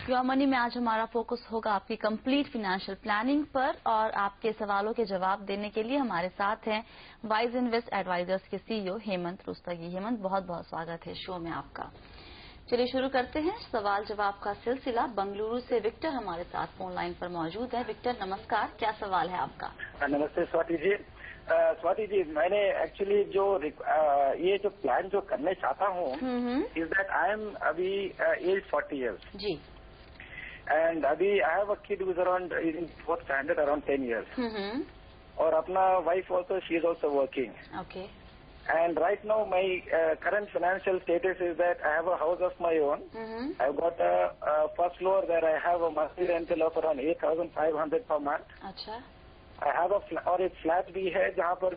Your money में आज हमारा फोकस होगा आपकी कंप्लीट फाइनेंशियल प्लानिंग पर, और आपके सवालों के जवाब देने के लिए हमारे साथ हैं वाइज इन्वेस्ट एडवाइजर्स के सीईओ हेमंत रुस्तगी। हेमंत, बहुत बहुत स्वागत है शो में आपका। चलिए शुरू करते हैं सवाल जवाब का सिलसिला। बंगलुरु से विक्टर हमारे साथ फोन लाइन पर मौजूद है। विक्टर नमस्कार, क्या सवाल है आपका? नमस्ते स्वाति जी। स्वाति जी, मैंने एक्चुअली जो ये जो प्लान जो करने चाहता हूँ इज दैट आई एम अभी एज 40 ईयर्स जी, एंड अभी I have a kid which around in 4th standard around 10 years, और अपना wife also she is also working. Okay. And right now, my current financial status is that I have a house of my own. I've got a first floor where I have a monthly rental of around 8,500 per month. अच्छा। I have और एक flat भी है जहाँ पर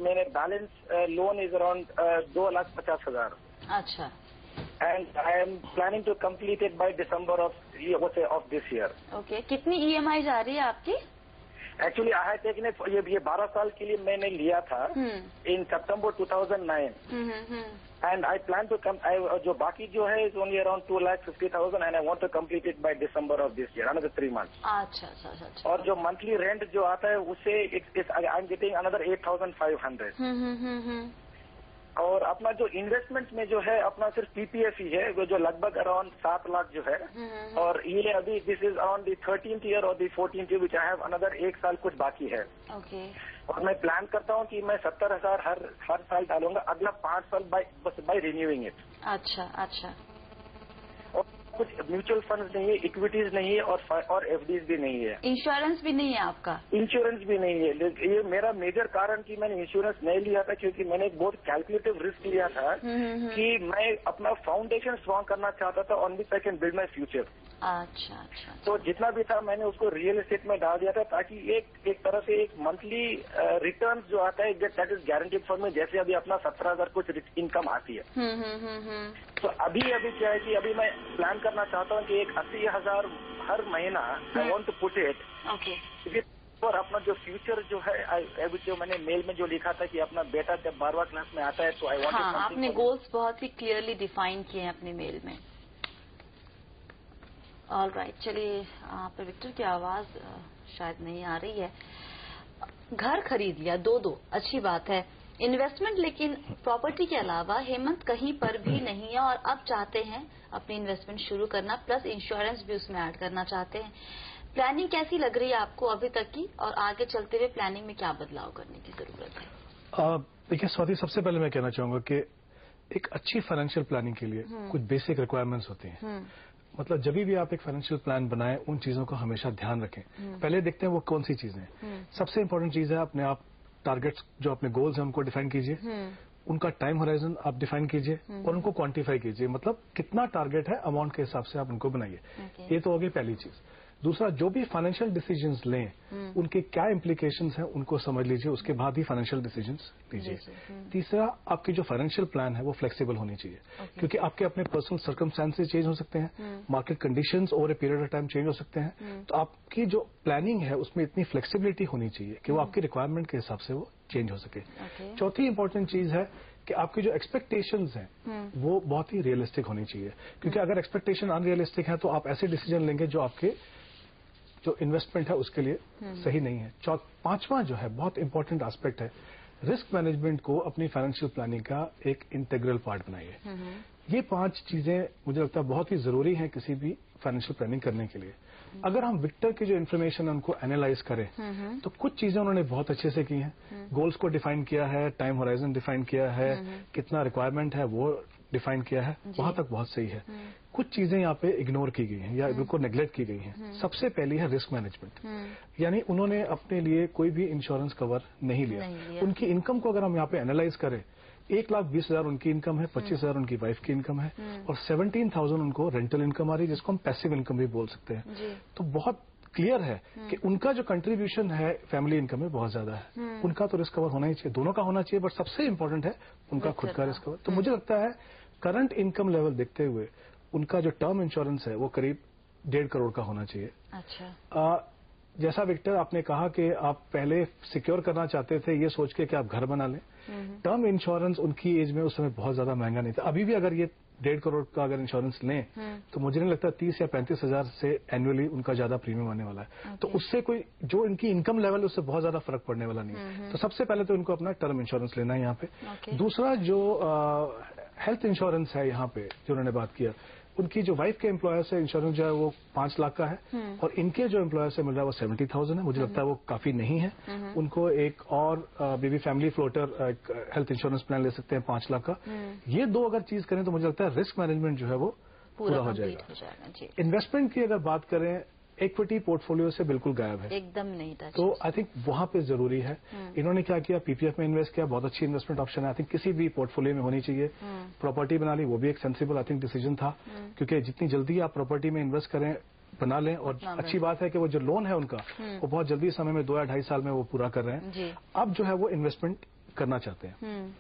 मेरे balance loan is around 2,50,000। अच्छा। And I am planning to complete it by December of this year. Okay, कितनी EMI जा रही है आपकी? Actually I had taken it, ये 12 साल के लिए मैंने लिया था in September 2009, and I plan to come, जो बाकी जो है is only around 2,50,000 and I want to complete it by December of this year, another 3 months। अच्छा अच्छा अच्छा। और जो मंथली रेंट जो आता है उससे आई एम गेटिंग अनदर 8,500। और अपना जो इन्वेस्टमेंट में जो है अपना सिर्फ PPF ही है, वो जो लगभग अराउंड 7 लाख जो है, और ये अभी this is around the 13th year और the 14th year which I have another 1 साल कुछ बाकी है। ओके। और मैं प्लान करता हूँ कि मैं 70,000 हर साल डालूंगा अगला 5 साल बाय रिन्यूइंग इट। अच्छा अच्छा। और कुछ म्यूचुअल फंड्स नहीं है, इक्विटीज नहीं है, और FDs भी नहीं है। इंश्योरेंस भी नहीं है आपका? इंश्योरेंस भी नहीं है। ये मेरा मेजर कारण कि मैंने इंश्योरेंस नहीं लिया था, क्योंकि मैंने एक बहुत कैलकुलेटिव रिस्क लिया था कि मैं अपना फाउंडेशन स्ट्रॉन्ग करना चाहता था on which I can build my future. अच्छा अच्छा। तो जितना भी था मैंने उसको रियल एस्टेट में डाल दिया था, ताकि एक तरह से एक मंथली रिटर्न जो आता है that is guaranteed for me, जैसे अभी अपना 17,000 कुछ इनकम आती है। तो अभी क्या है कि अभी मैं प्लान करना चाहता हूँ कि एक 80,000 हर महीना I want to put it और अपना जो फ्यूचर जो है, अभी जो मैंने मेल में जो लिखा था कि अपना बेटा जब 12वीं क्लास में आता है तो आई वांट। हाँ, आपने गोल्स बहुत ही क्लियरली डिफाइन किए हैं अपने मेल में। ऑल राइट, चलिए आप विक्टर की आवाज शायद नहीं आ रही है। घर खरीद लिया 2-2, अच्छी बात है। इन्वेस्टमेंट लेकिन प्रॉपर्टी के अलावा हेमंत कहीं पर भी नहीं है, और अब चाहते हैं अपनी इन्वेस्टमेंट शुरू करना, प्लस इंश्योरेंस भी उसमें ऐड करना चाहते हैं। प्लानिंग कैसी लग रही है आपको अभी तक की, और आगे चलते हुए प्लानिंग में क्या बदलाव करने की जरूरत है? देखिए स्वाति, सबसे पहले मैं कहना चाहूंगा कि एक अच्छी फाइनेंशियल प्लानिंग के लिए कुछ बेसिक रिक्वायरमेंट्स होती हैं। मतलब जब भी आप एक फाइनेंशियल प्लान बनाएं, उन चीजों को हमेशा ध्यान रखें। पहले देखते हैं वो कौन सी चीजें हैं। सबसे इंपॉर्टेंट चीज है अपने आप टारगेट्स, जो अपने गोल्स हैं उनको डिफाइन कीजिए, उनका टाइम होराइजन आप डिफाइन कीजिए, और उनको क्वांटिफाई कीजिए। मतलब कितना टारगेट है, अमाउंट के हिसाब से आप उनको बनाइए। ये तो हो गई पहली चीज। दूसरा, जो भी फाइनेंशियल डिसीजंस लें उनके क्या इम्प्लीकेशंस हैं उनको समझ लीजिए, उसके बाद ही फाइनेंशियल डिसीजंस लीजिए। तीसरा, आपकी जो फाइनेंशियल प्लान है वो फ्लेक्सिबल होनी चाहिए, क्योंकि आपके अपने पर्सनल सर्कमस्टेंसेस चेंज हो सकते हैं, market conditions over a period of time change हो सकते हैं। तो आपकी जो प्लानिंग है उसमें इतनी फ्लेक्सिबिलिटी होनी चाहिए कि वो आपकी रिक्वायरमेंट के हिसाब से वो चेंज हो सके। चौथी इंपॉर्टेंट चीज है कि आपकी जो एक्सपेक्टेशंस हैं वो बहुत ही रियलिस्टिक होनी चाहिए, क्योंकि अगर एक्सपेक्टेशन अनरियलिस्टिक है तो आप ऐसे डिसीजन लेंगे जो आपके जो इन्वेस्टमेंट है उसके लिए सही नहीं है। पांचवां जो है बहुत इंपॉर्टेंट एस्पेक्ट है, रिस्क मैनेजमेंट को अपनी फाइनेंशियल प्लानिंग का एक इंटीग्रल पार्ट बनाइए। ये 5 चीजें मुझे लगता है बहुत ही जरूरी हैं किसी भी फाइनेंशियल प्लानिंग करने के लिए। अगर हम विक्टर की जो इन्फॉर्मेशन है उनको एनालाइज करें तो कुछ चीजें उन्होंने बहुत अच्छे से की हैं। गोल्स को डिफाइन किया है, टाइम होराइजन डिफाइन किया है, कितना रिक्वायरमेंट है वो डिफाइन किया है, वहां तक बहुत सही है। कुछ चीजें यहाँ पे इग्नोर की गई हैं या बिल्कुल नेग्लेक्ट की गई हैं। सबसे पहली है रिस्क मैनेजमेंट, यानी उन्होंने अपने लिए कोई भी इंश्योरेंस कवर नहीं लिया। उनकी इनकम को अगर हम यहाँ पे एनालाइज करें, 1,20,000 उनकी इनकम है, 25,000 उनकी वाइफ की इनकम है, और 17,000 उनको रेंटल इनकम आ रही है, जिसको हम पैसिव इनकम भी बोल सकते हैं। तो बहुत क्लियर है कि उनका जो कंट्रीब्यूशन है फैमिली इनकम में बहुत ज्यादा है। उनका तो रिस्क कवर होना ही चाहिए, दोनों का होना चाहिए, बट सबसे इंपॉर्टेंट है उनका खुद का रिस्क कवर। तो मुझे लगता है करंट इनकम लेवल देखते हुए उनका जो टर्म इंश्योरेंस है वो करीब 1.5 करोड़ का होना चाहिए। अच्छा। जैसा विक्टर आपने कहा कि आप पहले सिक्योर करना चाहते थे ये सोच के कि आप घर बना लें, टर्म इंश्योरेंस उनकी एज में उस समय बहुत ज्यादा महंगा नहीं था। अभी भी अगर ये 1.5 करोड़ का अगर इंश्योरेंस लें तो मुझे नहीं लगता 30 या 35 हजार से एनुअली उनका ज्यादा प्रीमियम आने वाला है। तो उससे कोई जो इनकी इनकम लेवल है उससे बहुत ज्यादा फर्क पड़ने वाला नहीं है। तो सबसे पहले तो इनको अपना टर्म इंश्योरेंस लेना है यहाँ पे। दूसरा जो हेल्थ इंश्योरेंस है यहाँ पे जो उन्होंने बात किया, उनकी जो वाइफ के एम्प्लॉयर से इंश्योरेंस जो है वो 5 लाख का है और इनके जो एम्प्लॉयर से मिल रहा है वो 70,000 है। मुझे लगता है वो काफी नहीं है। उनको एक और baby family floater health insurance plan ले सकते हैं 5 लाख का। ये दो अगर चीज करें तो मुझे लगता है रिस्क मैनेजमेंट जो है वो पूरा हो जाएगा। इन्वेस्टमेंट की अगर बात करें, इक्विटी पोर्टफोलियो से बिल्कुल गायब है, एकदम नहीं टच। तो आई थिंक वहां पे जरूरी है। इन्होंने क्या किया, पीपीएफ में इन्वेस्ट किया, बहुत अच्छी इन्वेस्टमेंट ऑप्शन है। आई थिंक किसी भी पोर्टफोलियो में होनी चाहिए। प्रॉपर्टी बना ली, वो भी एक सेंसिबल आई थिंक डिसीजन था, क्योंकि जितनी जल्दी आप प्रॉपर्टी में इन्वेस्ट करें बना लें, और अच्छी बात है कि वो जो लोन है उनका वो बहुत जल्दी समय में 2 या 2.5 साल में वो पूरा कर रहे हैं। अब जो है वो इन्वेस्टमेंट करना चाहते हैं।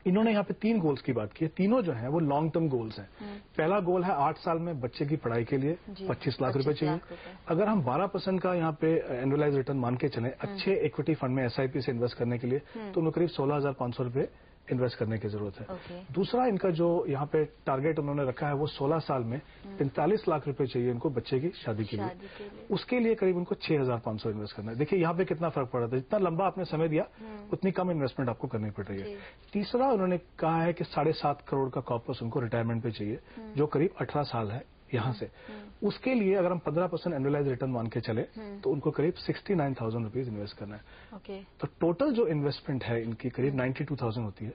इन्होंने यहाँ पे 3 गोल्स की बात की है। तीनों जो है वो लॉन्ग टर्म गोल्स हैं। पहला गोल है 8 साल में बच्चे की पढ़ाई के लिए 25 लाख रुपए चाहिए। अगर हम 12% का यहाँ पे एनुअलाइज रिटर्न मान के चलें अच्छे इक्विटी फंड में एसआईपी से इन्वेस्ट करने के लिए, तो उन्हें करीब 16,500 रुपए इन्वेस्ट करने की जरूरत है। दूसरा इनका जो यहाँ पे टारगेट उन्होंने रखा है वो 16 साल में 45 लाख रुपए चाहिए इनको बच्चे की शादी के लिए। उसके लिए करीब उनको 6,500 इन्वेस्ट करना है। देखिए यहाँ पे कितना फर्क पड़ रहा था, जितना लंबा आपने समय दिया उतनी कम इन्वेस्टमेंट आपको करनी पड़ रही है। तीसरा उन्होंने कहा है कि 7.5 करोड़ का कॉर्पस उनको रिटायरमेंट पे चाहिए, जो करीब 18 साल है यहां से। उसके लिए अगर हम 15% एनुअलाइज रिटर्न मान के चले तो उनको करीब 69,000 रुपीज इन्वेस्ट करना है। तो टोटल जो इन्वेस्टमेंट है इनकी करीब 92,000 होती है।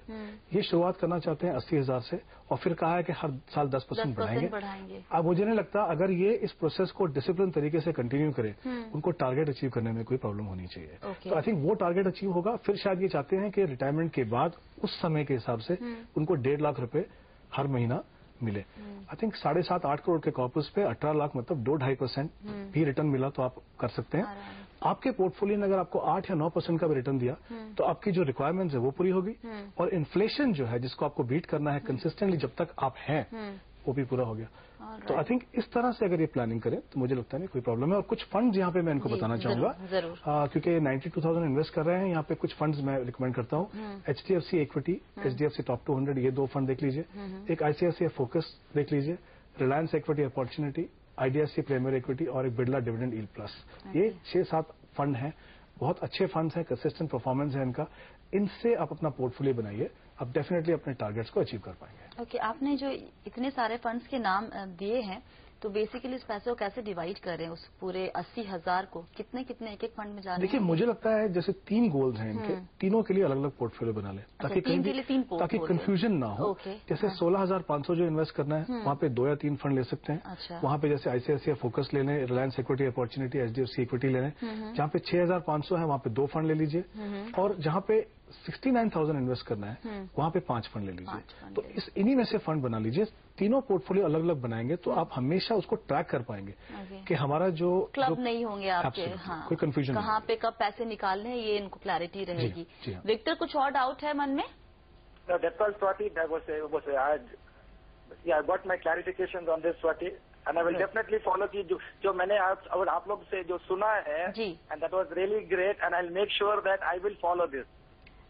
ये शुरुआत करना चाहते हैं 80,000 से, और फिर कहा है कि हर साल 10% बढ़ाएंगे। अब मुझे नहीं लगता अगर ये इस प्रोसेस को डिसिप्लिन तरीके से कंटिन्यू करें, उनको टारगेट अचीव करने में कोई प्रॉब्लम होनी चाहिए। तो आई थिंक वो टारगेट अचीव होगा। फिर शायद ये चाहते हैं कि रिटायरमेंट के बाद उस समय के हिसाब से उनको 1.5 लाख रुपए हर महीना मिले। आई थिंक 7.5-8 करोड़ के कॉर्पस पे 18 लाख मतलब 2-2.5% भी रिटर्न मिला तो आप कर सकते हैं। आपके पोर्टफोलियो ने अगर आपको 8 या 9% का भी रिटर्न दिया तो आपकी जो रिक्वायरमेंट्स है वो पूरी होगी, और इन्फ्लेशन जो है जिसको आपको बीट करना है कंसिस्टेंटली जब तक आप हैं वो भी पूरा हो गया। तो आई थिंक इस तरह से अगर ये प्लानिंग करें तो मुझे लगता नहीं कोई प्रॉब्लम है। और कुछ फंड्स यहाँ पे मैं इनको बताना चाहूंगा, क्योंकि 92,000 इन्वेस्ट कर रहे हैं। यहाँ पे कुछ फंड्स मैं रिकमेंड करता हूँ। HDFC इक्विटी, HDFC टॉप 200, ये 2 फंड देख लीजिए। एक ICICI फोकस देख लीजिए, Reliance equity opportunity, IDFC premier equity और एक बिरला डिविडेंड यील्ड प्लस। ये 6-7 फंड हैं, बहुत अच्छे फंड्स हैं, कंसिस्टेंट परफॉर्मेंस है इनका। इनसे आप अपना पोर्टफोलियो बनाइए, आप डेफिनेटली अपने टारगेट्स को अचीव कर पाएंगे। ओके, आपने जो इतने सारे फंड्स के नाम दिए हैं, तो बेसिकली इस पैसे को कैसे डिवाइड कर रहे हैं? उस पूरे 80,000 को कितने कितने एक फंड में जा रहे हैं? देखिए मुझे लगता है जैसे 3 गोल्स हैं इनके, तीनों के लिए अलग अलग पोर्टफोलियो बना लें ताकि कंफ्यूजन ना हो। जैसे 16,500 जो इन्वेस्ट करना है वहाँ पे 2 या 3 फंड ले सकते हैं। वहाँ पे जैसे ICICI फोकस ले लें, Reliance equity opportunity, HDFC equity ले लें। जहाँ पे 6,500 है वहाँ पे 2 फंड ले लीजिए, और जहाँ पे 69,000 इन्वेस्ट करना है वहाँ पे 5 फंड ले लीजिए। तो इन्हीं में से फंड बना लीजिए। तीनों पोर्टफोलियो अलग अलग बनाएंगे तो आप हमेशा उसको ट्रैक कर पाएंगे कि हमारा जो क्लब नहीं होंगे आपके। हाँ, कोई कंफ्यूजन कहाँ पे कब पैसे निकालने हैं ये इनको क्लैरिटी रहेगी। विक्टर, कुछ और डाउट है मन में? I got my clarifications on this, Swati, and I will definitely follow की जो मैंने आप लोग से जो सुना है, and that was really great, and I'll make sure that I will follow this.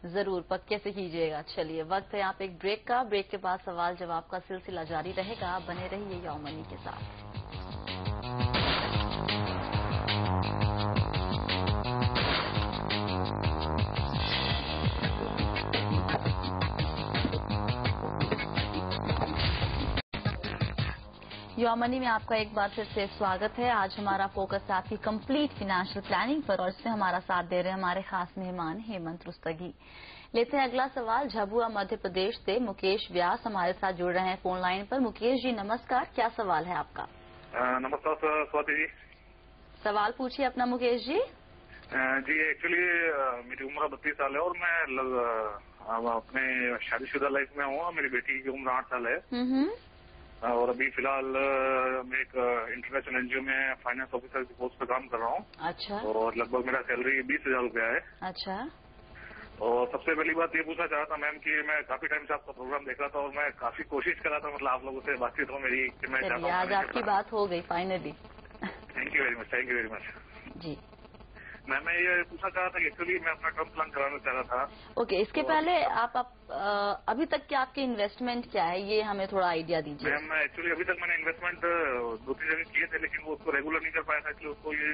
जरूर, पक्के से कीजिएगा। चलिए, वक्त है यहाँ पे एक ब्रेक का। ब्रेक के बाद सवाल जवाब का सिलसिला जारी रहेगा। आप बने रहिए यो मनी के साथ। यो मनी में आपका एक बार फिर से स्वागत है। आज हमारा फोकस है आपकी कंप्लीट फाइनेंशियल प्लानिंग पर, और इसमें हमारा साथ दे रहे हैं हमारे खास मेहमान हेमंत रुस्तगी। लेते हैं अगला सवाल। झाबुआ मध्य प्रदेश से मुकेश व्यास हमारे साथ जुड़ रहे हैं फोन लाइन पर। मुकेश जी नमस्कार, क्या सवाल है आपका? नमस्कार स्वाति जी। सवाल पूछिए अपना मुकेश जी। जी एक्चुअली मेरी उम्र 32 साल है और मैं अपने शादीशुदा लाइफ में हूँ। मेरी बेटी की उम्र 8 साल है और अभी फिलहाल मैं एक इंटरनेशनल एनजीओ में फाइनेंस ऑफिसर की पोस्ट पर काम कर रहा हूँ। अच्छा। और लगभग मेरा सैलरी 20,000 रुपया है। अच्छा। और सबसे पहली बात ये पूछना चाहता मैम कि मैं काफी टाइम से आपका प्रोग्राम देख रहा था और मैं काफी कोशिश कर रहा था, मतलब आप लोगों से बातचीत हो मेरी कि मैं चाहता हूँ आज आपकी बात हो गई finally. Thank you very much, thank you very much जी। मैं ये पूछना चाह रहा था कि एक्चुअली मैं अपना टर्म प्लान कराना चाह रहा था। ओके, इसके पहले आप अभी तक के आपके इन्वेस्टमेंट क्या है, ये हमें थोड़ा आइडिया दीजिए। मैम एक्चुअली अभी तक मैंने इन्वेस्टमेंट 2-3 जगह किए थे, लेकिन वो उसको रेगुलर नहीं कर पाया था, इसलिए उसको ये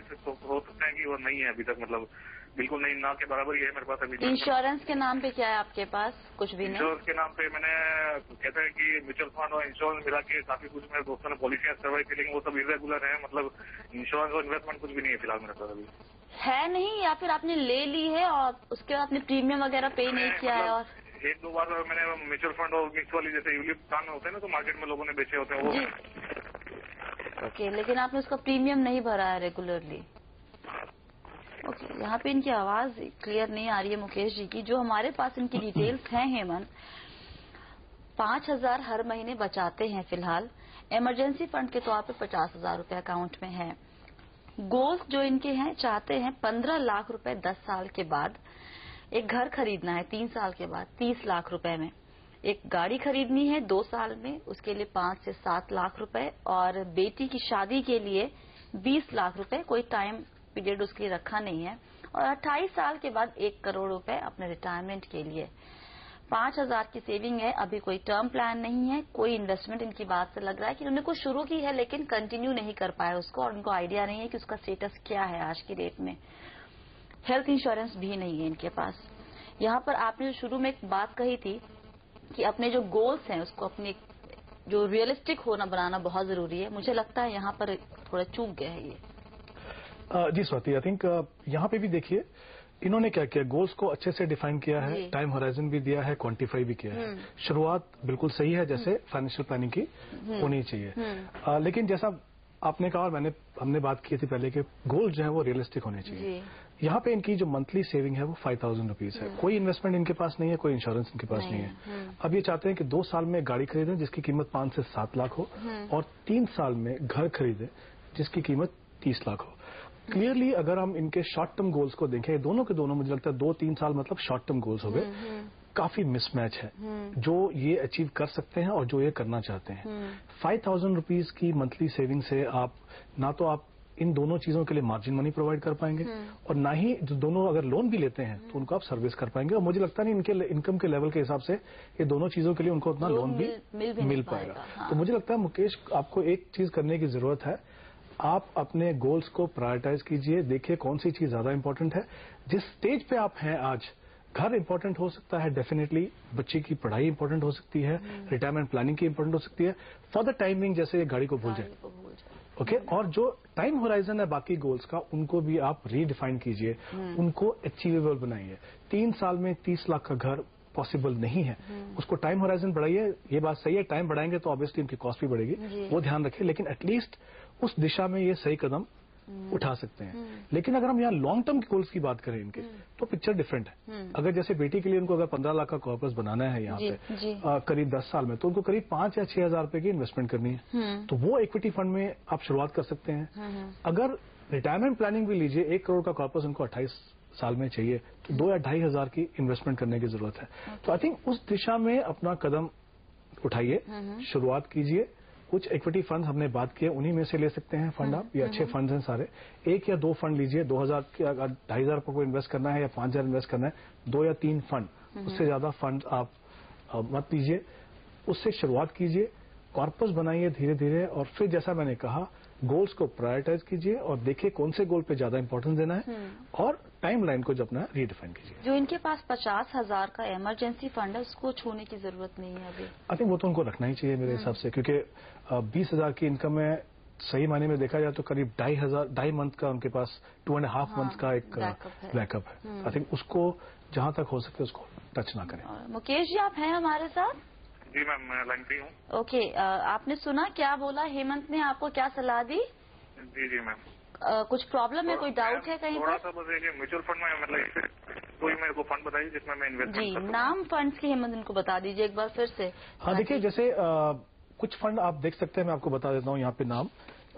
हो सकता है कि वो नहीं है अभी तक, मतलब बिल्कुल नहीं, ना के बराबर ही है मेरे पास अभी। इंश्योरेंस के नाम पे क्या है आपके पास? कुछ भी नहीं? इंश्योरेंस के नाम पे मैंने कहते हैं कि म्यूचुअल फंड और इंश्योरेंस मिला के काफी कुछ मेरे दोस्तों ने पॉलिसियां करवाई थी, लेकिन वो सब इरेगुलर है, मतलब इंश्योरेंस और इन्वेस्टमेंट कुछ भी नहीं है फिलहाल मेरे पास अभी। है नहीं, या फिर आपने ले ली है और उसके बाद आपने प्रीमियम वगैरह पे नहीं किया है? और 1-2 बार मैंने म्यूचुअल फंड और मिक्स वाली जैसे यूलिप प्लान होते हैं ना, तो मार्केट में लोगों ने बेचे होते हैं वो। ओके, लेकिन आपने उसका प्रीमियम नहीं भरा है रेगुलरली? ओके, यहाँ पे इनकी आवाज क्लियर नहीं आ रही है मुकेश जी की। जो हमारे पास इनकी डिटेल्स हैं हेमंत, 5,000 हर महीने बचाते हैं फिलहाल। इमरजेंसी फंड के तौर पे 50,000 रुपए अकाउंट में है। गोल्स जो इनके हैं, चाहते हैं 15 लाख रुपए 10 साल के बाद। एक घर खरीदना है 3 साल के बाद 30 लाख रुपए में। एक गाड़ी खरीदनी है 2 साल में, उसके लिए 5 से 7 लाख रुपए। और बेटी की शादी के लिए 20 लाख रुपए, कोई टाइम पीरियड उसके लिए रखा नहीं है। और 28 साल के बाद 1 करोड़ रुपए अपने रिटायरमेंट के लिए। 5,000 की सेविंग है, अभी कोई टर्म प्लान नहीं है, कोई इन्वेस्टमेंट। इनकी बात से लग रहा है कि उन्होंने कुछ शुरू की है लेकिन कंटिन्यू नहीं कर पाया उसको, और उनको आइडिया नहीं है कि उसका स्टेटस क्या है आज की डेट में। हेल्थ इंश्योरेंस भी नहीं है इनके पास। यहाँ पर आपने जो शुरू में एक बात कही थी कि अपने जो गोल्स हैं उसको अपने जो रियलिस्टिक होना बनाना बहुत जरूरी है, मुझे लगता है यहाँ पर थोड़ा चूक गया है ये। जी स्वाति, आई थिंक यहाँ पे भी देखिए इन्होंने क्या किया, गोल्स को अच्छे से डिफाइन किया है, टाइम होराइजन भी दिया है, क्वांटिफाई भी किया है। शुरुआत बिल्कुल सही है जैसे फाइनेंशियल प्लानिंग की होनी चाहिए। लेकिन जैसा आपने कहा और हमने बात की थी पहले कि गोल जो है वो रियलिस्टिक होने चाहिए। यहाँ पे इनकी जो मंथली सेविंग है वो 5,000 रुपीज है। कोई इन्वेस्टमेंट इनके पास नहीं है, कोई इंश्योरेंस इनके पास नहीं है। अब ये चाहते हैं कि 2 साल में गाड़ी खरीदें जिसकी कीमत 5 से 7 लाख हो, और 3 साल में घर खरीदें जिसकी कीमत 30 लाख हो। क्लियरली अगर हम इनके शॉर्ट टर्म गोल्स को देखें, दोनों के दोनों मुझे लगता है 2-3 साल मतलब शॉर्ट टर्म गोल्स हो गए। काफी मिसमैच है जो ये अचीव कर सकते हैं और जो ये करना चाहते हैं। 5,000 रुपीज की मंथली सेविंग से आप ना तो आप इन दोनों चीजों के लिए मार्जिन मनी प्रोवाइड कर पाएंगे, और ना ही जो दोनों अगर लोन भी लेते हैं तो उनको आप सर्विस कर पाएंगे। और मुझे लगता नहीं इनके इनकम के लेवल के हिसाब से ये दोनों चीजों के लिए उनको उतना लोन भी मिल पाएगा। तो मुझे लगता है मुकेश, आपको एक चीज करने की जरूरत है, आप अपने गोल्स को प्रायोरिटाइज कीजिए, देखिए कौन सी चीज ज्यादा इंपॉर्टेंट है। जिस स्टेज पे आप हैं आज, घर इंपॉर्टेंट हो सकता है डेफिनेटली, बच्चे की पढ़ाई इंपॉर्टेंट हो सकती है, रिटायरमेंट प्लानिंग की इंपॉर्टेंट हो सकती है। फॉर द टाइमिंग जैसे गाड़ी को भूल जाए, ओके। और जो टाइम होराइजन है बाकी गोल्स का, उनको भी आप रीडिफाइन कीजिए, उनको अचीवेबल बनाइए। 3 साल में 30 लाख का घर पॉसिबल नहीं है, उसको टाइम होराइजन बढ़ाइए। ये बात सही है, टाइम बढ़ाएंगे तो ऑब्वियसली उनकी कॉस्ट भी बढ़ेगी, वो ध्यान रखिए, लेकिन एटलीस्ट उस दिशा में ये सही कदम उठा सकते हैं। लेकिन अगर हम यहाँ लॉन्ग टर्म गोल्स की बात करें इनके, तो पिक्चर डिफरेंट है। अगर जैसे बेटी के लिए उनको अगर 15 लाख का कॉर्पस बनाना है यहाँ पे करीब 10 साल में, तो उनको करीब 5 या 6,000 रुपए की इन्वेस्टमेंट करनी है। तो वो इक्विटी फंड में आप शुरुआत कर सकते हैं। अगर रिटायरमेंट प्लानिंग भी लीजिए, 1 करोड़ का कॉर्पस उनको 28 साल में चाहिए, तो 2 या 2,500 की इन्वेस्टमेंट करने की जरूरत है। तो आई थिंक उस दिशा में अपना कदम उठाइए, शुरुआत कीजिए। कुछ इक्विटी फंड हमने बात किए, उन्हीं में से ले सकते हैं फंड आप, ये अच्छे फंड हैं सारे। 1 या 2 फंड लीजिए, 2,000 अगर 2,500 रुपए को इन्वेस्ट करना है या 5,000 इन्वेस्ट करना है, 2 या 3 फंड, उससे ज्यादा फंड आप मत लीजिए। उससे शुरुआत कीजिए, कॉर्पस बनाइए धीरे धीरे, और फिर जैसा मैंने कहा गोल्स को प्रायोरिटाइज कीजिए और देखिए कौन से गोल पे ज्यादा इंपॉर्टेंस देना है, और टाइम लाइन को जो अपना रीडिफाइन कीजिए। जो इनके पास 50,000 का इमरजेंसी फंड है, उसको छूने की जरूरत नहीं है अभी। आई थिंक वो तो उनको रखना ही चाहिए मेरे हिसाब से, क्योंकि 20,000 की इनकम है, सही मायने में देखा जाए तो करीब 2.5 मंथ का उनके पास 2.5 मंथ का एक बैकअप है। आई थिंक उसको जहां तक हो सके उसको टच ना करें। मुकेश जी, आप हैं हमारे साथ? जी मैम, मैं लाइन पे हूँ। ओके, आपने सुना क्या बोला हेमंत ने, आपको क्या सलाह दी? जी मैम, कुछ प्रॉब्लम है, कोई डाउट है कहीं पर? थोड़ा सा बस म्यूचुअल फंड में मतलब कोई मेरे को फंड बताइए जिसमें मैं इन्वेस्ट कर सकूं। नाम फंड्स के हेमंत इनको बता दीजिए एक बार फिर से। हाँ देखिए, जैसे कुछ फंड आप देख सकते हैं, मैं आपको बता देता हूँ यहाँ पे नाम।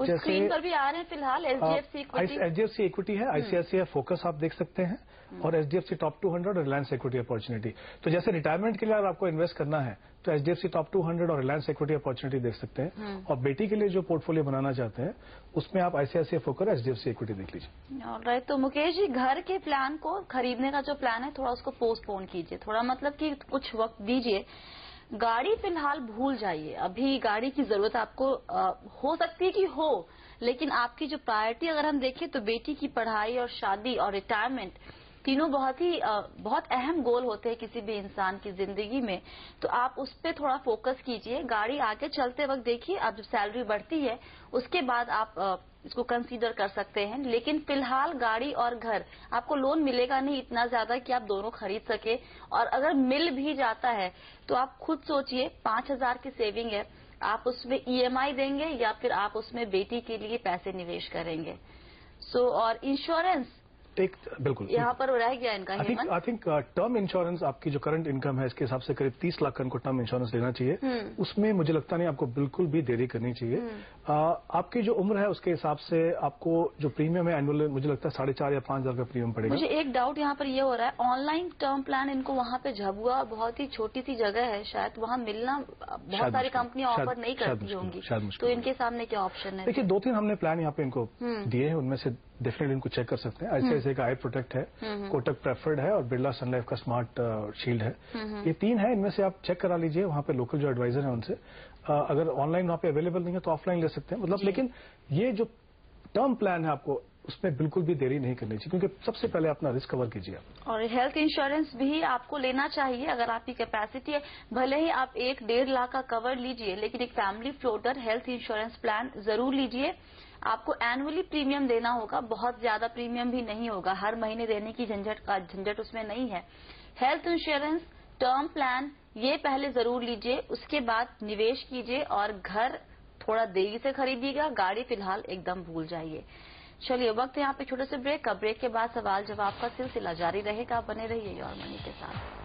कुछ स्क्रीन पर भी आ रहे हैं फिलहाल एचडीएफसी इक्विटी है, आईसीआईसीआई फोकस आप देख सकते हैं, और एचडीएफसी टॉप 200 और रिलायंस इक्विटी अपॉर्चुनिटी। तो जैसे रिटायरमेंट के लिए अगर आपको इन्वेस्ट करना है तो एचडीएफसी टॉप 200 और रिलायंस इक्विटी अपॉर्चुनिटी देख सकते हैं, और बेटी के लिए जो पोर्टफोलियो बनाना चाहते हैं उसमें आप आईसीआईसीआई फोकस एचडीएफसी इक्विटी देख लीजिए। ऑलराइट, तो मुकेश जी, घर के प्लान को, खरीदने का जो प्लान है थोड़ा उसको पोस्टपोन कीजिए, थोड़ा मतलब कि कुछ वक्त दीजिए। गाड़ी फिलहाल भूल जाइए, अभी गाड़ी की जरूरत आपको हो सकती है कि हो, लेकिन आपकी जो प्रायोरिटी अगर हम देखें तो बेटी की पढ़ाई और शादी और रिटायरमेंट तीनों बहुत अहम गोल होते हैं किसी भी इंसान की जिंदगी में। तो आप उस पर थोड़ा फोकस कीजिए। गाड़ी आगे चलते वक्त देखिए, अब जब सैलरी बढ़ती है उसके बाद आप इसको कंसीडर कर सकते हैं, लेकिन फिलहाल गाड़ी और घर आपको लोन मिलेगा नहीं इतना ज्यादा कि आप दोनों खरीद सके, और अगर मिल भी जाता है तो आप खुद सोचिए 5,000 की सेविंग है, आप उसमें ईएमआई देंगे या फिर आप उसमें बेटी के लिए पैसे निवेश करेंगे। और इंश्योरेंस बिल्कुल यहाँ पर रह गया इनका। आई थिंक टर्म इंश्योरेंस आपकी जो करंट इनकम है इसके हिसाब से करीब 30 लाख का इनको टर्म इंश्योरेंस लेना चाहिए। उसमें मुझे लगता नहीं आपको बिल्कुल भी देरी करनी चाहिए। आपकी जो उम्र है उसके हिसाब से आपको जो प्रीमियम है एनुअल, मुझे लगता है 4,500 या 5,000 का प्रीमियम पड़ेगा। मुझे एक डाउट यहाँ पर ये हो रहा है, ऑनलाइन टर्म प्लान इनको वहाँ पे झबुआ बहुत ही छोटी सी जगह है, शायद वहाँ मिलना बहुत सारी कंपनियां ऑफर नहीं करती होंगी, तो इनके सामने क्या ऑप्शन है? देखिए 2-3 हमने प्लान यहाँ पे इनको दिए हैं, उनमें से डेफिनेटली इनको चेक कर सकते हैं। आईसीआईसीआई का आई प्रोटेक्ट है, कोटक प्रेफर्ड है और बिरला सन लाइफ का स्मार्ट शील्ड है। ये 3 है, इनमें से आप चेक करा लीजिए वहाँ पे लोकल जो एडवाइजर है उनसे। अगर ऑनलाइन वहाँ पे अवेलेबल नहीं है तो ऑफलाइन ले सकते हैं, मतलब। लेकिन ये जो टर्म प्लान है आपको उसमें बिल्कुल भी देरी नहीं करनी चाहिए, क्योंकि सबसे पहले अपना रिस्क कवर कीजिए। और हेल्थ इंश्योरेंस भी आपको लेना चाहिए अगर आपकी कैपेसिटी है। भले ही आप 1-1.5 लाख का कवर लीजिए, लेकिन एक family floater health insurance plan जरूर लीजिए। आपको एनुअली प्रीमियम देना होगा, बहुत ज्यादा प्रीमियम भी नहीं होगा, हर महीने देने की झंझट उसमें नहीं है। हेल्थ इंश्योरेंस, टर्म प्लान ये पहले जरूर लीजिए, उसके बाद निवेश कीजिए, और घर थोड़ा देरी से खरीदिएगा, गाड़ी फिलहाल एकदम भूल जाइए। चलिए, वक्त यहाँ पे छोटे से ब्रेक का। ब्रेक के बाद सवाल जवाब का सिलसिला जारी रहेगा, आप बने रहिए योर मनी के साथ।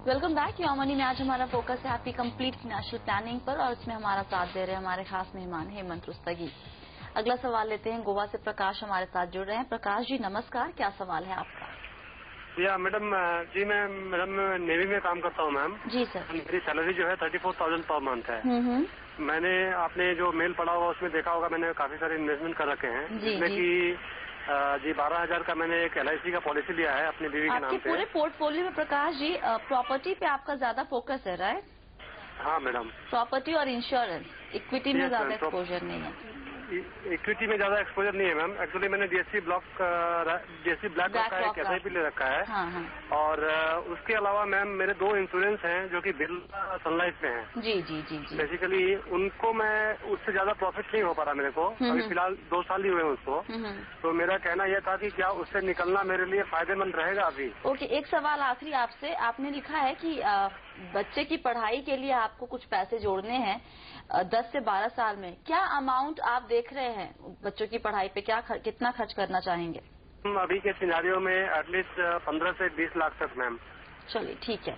Welcome back. योर मनी में आज हमारा फोकस है आपकी कंप्लीट फाइनेंशियल प्लानिंग पर, और इसमें हमारा साथ दे रहे हैं हमारे खास मेहमान हेमंत रुस्तगी। अगला सवाल लेते हैं, गोवा से प्रकाश हमारे साथ जुड़ रहे हैं। प्रकाश जी नमस्कार, क्या सवाल है आपका? या मैडम जी, मैं नेवी में काम करता हूँ मैम। जी सर। मेरी सैलरी जो है 34,000 पर मंथ है। मैंने आपने जो मेल पढ़ा होगा उसमें देखा होगा, मैंने काफी सारे इन्वेस्टमेंट कर रखे हैं, जिसमें कि जी 12,000 का मैंने एक LIC का पॉलिसी लिया है अपनी बीवी के नाम पे। आपके पूरे पोर्टफोलियो में प्रकाश जी प्रॉपर्टी पे आपका ज्यादा फोकस है, राइट? हाँ मैडम। प्रॉपर्टी और इंश्योरेंस, इक्विटी में ज्यादा एक्सपोजर नहीं है। इक्विटी में ज्यादा एक्सपोजर नहीं है मैम। एक्चुअली मैंने DSC ब्लैक का एक SIP ले रखा है। हाँ। और उसके अलावा मैम मेरे 2 इंश्योरेंस हैं जो कि बिरला सन लाइफ में हैं। जी। बेसिकली उनको मैं उससे ज्यादा प्रॉफिट नहीं हो पा रहा मेरे को, अभी फिलहाल 2 साल ही हुए हैं उसको। तो मेरा कहना यह था कि क्या उससे निकलना मेरे लिए फायदेमंद रहेगा अभी? ओके, एक सवाल आखिरी आपसे। आपने लिखा है कि बच्चे की पढ़ाई के लिए आपको कुछ पैसे जोड़ने हैं 10 से 12 साल में। क्या अमाउंट आप देख रहे हैं बच्चों की पढ़ाई पे, कितना खर्च करना चाहेंगे? अभी के सिनेरियो में एटलीस्ट 15 से 20 लाख तक मैम। चलिए ठीक है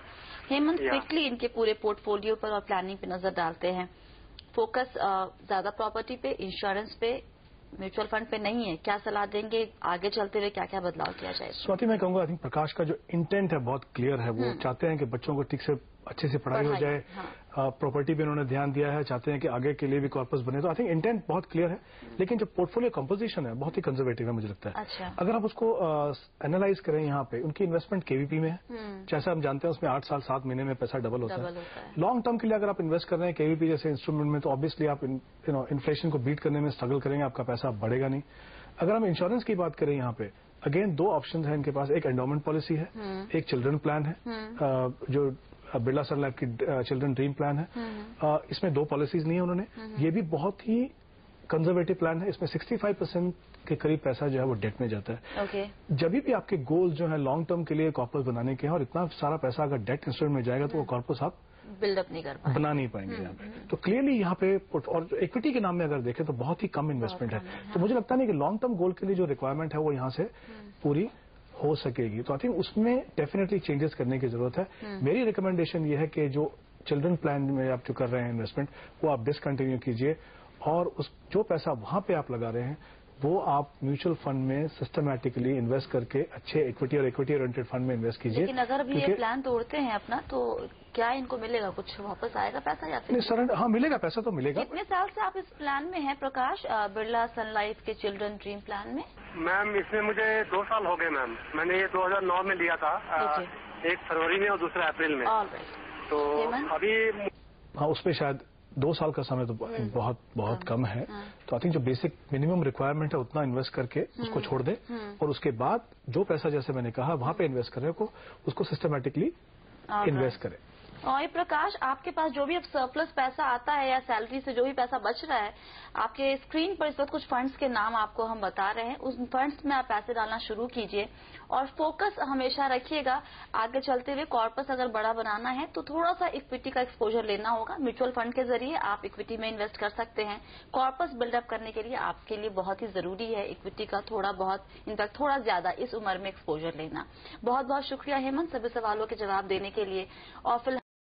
हेमंत, क्विकली इनके पूरे पोर्टफोलियो पर और प्लानिंग पे नजर डालते हैं। फोकस ज्यादा प्रॉपर्टी पे, इंश्योरेंस पे, म्यूचुअल फंड पे नहीं है। क्या सलाह देंगे आगे चलते हुए, क्या क्या बदलाव किया जाए? स्वाति, मैं कहूंगा आई थिंक प्रकाश का जो इंटेंट है बहुत क्लियर है। वो चाहते हैं कि बच्चों को ठीक से अच्छे से पढ़ाई हो जाए। प्रॉपर्टी पे उन्होंने ध्यान दिया है, चाहते हैं कि आगे के लिए भी कॉर्पस बने। तो आई थिंक इंटेंट बहुत क्लियर है, लेकिन जो पोर्टफोलियो कंपोजिशन है बहुत ही कंजर्वेटिव है मुझे लगता है। अच्छा। अगर आप उसको एनालाइज करें, यहाँ पे उनकी इन्वेस्टमेंट KVP में है। जैसा हम जानते हैं उसमें 8 साल 7 महीने में पैसा डबल होता है। लॉन्ग टर्म के लिए अगर आप इन्वेस्ट कर रहे हैं KVP जैसे इंस्ट्रूमेंट में, तो ऑब्वियसली आप इन्फ्लेशन को बीट करने में स्ट्रगल करेंगे, आपका पैसा बढ़ेगा नहीं। अगर हम इंश्योरेंस की बात करें, यहाँ पे अगेन 2 ऑप्शन है इनके पास। एक एंडोमेंट पॉलिसी है, एक चिल्ड्रन प्लान है, जो बिरला सन लाइफ की चिल्ड्रन ड्रीम प्लान है। इसमें 2 पॉलिसीज नहीं है उन्होंने। ये भी बहुत ही कंजर्वेटिव प्लान है। इसमें 65% के करीब पैसा जो है वो डेट में जाता है। Okay. जब भी आपके गोल्स जो है लॉन्ग टर्म के लिए कॉर्पस बनाने के हैं और इतना सारा पैसा अगर डेट इंस्ट्रूमेंट में जाएगा तो वो कॉर्पस आप बिल्डअप नहीं कर पाएंगे, बना नहीं पाएंगे यहाँ पे। तो क्लियरली यहाँ पे और इक्विटी के नाम में अगर देखें तो बहुत ही कम इन्वेस्टमेंट है। तो मुझे लगता नहीं कि लॉन्ग टर्म गोल के लिए जो रिक्वायरमेंट है वो यहाँ से पूरी हो सकेगी। तो आई थिंक उसमें डेफिनेटली चेंजेस करने की जरूरत है। मेरी रिकमेंडेशन ये है कि जो चिल्ड्रन प्लान में आप जो कर रहे हैं इन्वेस्टमेंट, वो आप डिसकंटिन्यू कीजिए और उस जो पैसा वहां पे आप लगा रहे हैं वो आप म्यूचुअल फंड में सिस्टमैटिकली इन्वेस्ट करके अच्छे इक्विटी और इक्विटी ओरिएंटेड फंड में इन्वेस्ट कीजिए। लेकिन अगर भी ये प्लान तोड़ते हैं अपना, तो क्या इनको मिलेगा, कुछ वापस आएगा पैसा या फिर? सर हाँ, मिलेगा, पैसा तो मिलेगा। कितने साल से आप इस प्लान में हैं प्रकाश, बिरला सन लाइफ के चिल्ड्रन ड्रीम प्लान में? मैम इसमें मुझे 2 साल हो गए मैम। मैंने ये 2009 में लिया था, 1 फरवरी में और दूसरा अप्रैल में। तो अभी हाँ, उसमें शायद 2 साल का समय तो बहुत कम है। तो आई थिंक जो बेसिक मिनिमम रिक्वायरमेंट है उतना इन्वेस्ट करके उसको छोड़ दें और उसके बाद जो पैसा जैसे मैंने कहा वहां पे इन्वेस्ट करें को उसको सिस्टमैटिकली इन्वेस्ट करें। और प्रकाश, आपके पास जो भी अब सरप्लस पैसा आता है या सैलरी से जो भी पैसा बच रहा है, आपके स्क्रीन पर इस वक्त कुछ फंड्स के नाम आपको हम बता रहे हैं, उस फंड्स में आप पैसे डालना शुरू कीजिए और फोकस हमेशा रखिएगा। आगे चलते हुए कॉर्पस अगर बड़ा बनाना है तो थोड़ा सा इक्विटी का एक्सपोजर लेना होगा। म्यूचुअल फंड के जरिए आप इक्विटी में इन्वेस्ट कर सकते हैं। कॉर्पस बिल्डअप करने के लिए आपके लिए बहुत ही जरूरी है इक्विटी का थोड़ा बहुत, इनफैक्ट थोड़ा ज्यादा इस उम्र में एक्सपोजर लेना। बहुत बहुत शुक्रिया हेमंत सभी सवालों के जवाब देने के लिए। और